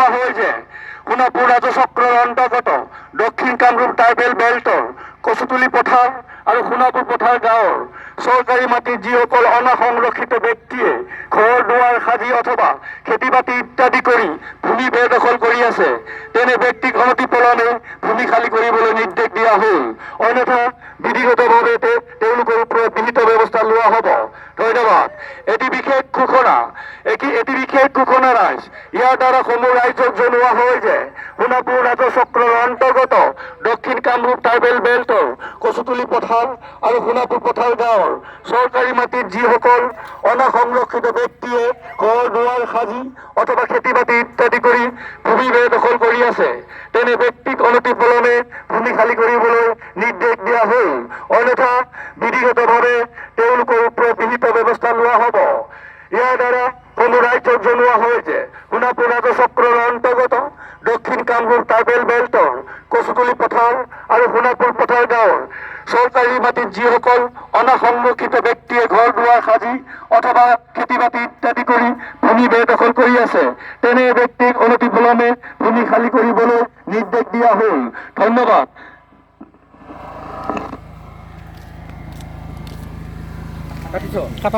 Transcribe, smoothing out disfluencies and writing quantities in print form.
জনোৱা হয় যে সোণাপুৰ ৰাজচক্ৰৰ অন্তৰ্গত দক্ষিণ কামৰূপ ট্ৰাইবেল বেল্টৰ কচুতুলি পথাৰ আৰু সোণাপুৰ পথাৰ গাঁৱৰ চৰকাৰী মাটিত যিসকল অনাসংৰক্ষিত ব্যক্তিয়ে ঘৰ দুৱাৰ সাজি অথবা খেতি বাতি ইত্যাদি কৰি ভূমি বেদখল কৰি আছে তেনে ব্যক্তিক অনতিপলমে ভূমি খালী কৰিবলৈ নিৰ্দেশ দিয়া হ'ল। অন্যথা বিধিগতভাৱে তেওঁলোকৰ ওপৰত বিহিত ব্যৱস্থা লোৱা হ'ব। ধন্যবাদ। এটি বিশেষ ঘোষণা ৰাইজ ইয়াৰ দ্বাৰা সমূহ ৰাইজক জনোৱা হয় যে সোণাপুৰ ৰাজচক্ৰৰ অন্তৰ্গত দক্ষিণ কামৰূপ ট্ৰাইবেল বেল্টৰ কচুতুলি পথাৰ আৰু সোণাপুৰ পথাৰ গাঁৱৰ চৰকাৰী মাটিত যিসকল অনাসংৰক্ষিত ব্যক্তিয়ে ঘৰ দুৱাৰ সাজি অথবা খেতি বাতি ইত্যাদি কৰি ভূমি বেদখল কৰি আছে তেনে ব্যক্তিক অনতিপলমে ভূমি খালী কৰিবলৈ নিৰ্দেশ দিয়া হ'ল। অন্যথা বিধিগতভাৱে তেওঁলোকৰ ওপৰত বিহিত ব্যৱস্থা লোৱা হ'ব। ইয়াৰ দ্বাৰা সমূহ ৰাইজক জনোৱা হয় যে সোণাপুৰ ৰাজচক্ৰৰ অন্তৰ্গত দক্ষিণ কামৰূপ ট্ৰাইবেল বেল্টৰ কচুতুলি পথাৰ আৰু সোণাপুৰ পথাৰ গাঁৱৰ চৰকাৰী মাটিত যিসকল অনাসংৰক্ষিত ব্যক্তিয়ে ঘৰ দুৱাৰ সাজি অথবা খেতি বাতি ইত্যাদি কৰি ভূমি বেদখল কৰি আছে তেনে ব্যক্তিক অনতিপলমে ভূমি খালী কৰিবলৈ নিৰ্দেশ দিয়া হ'ল। ধন্যবাদ।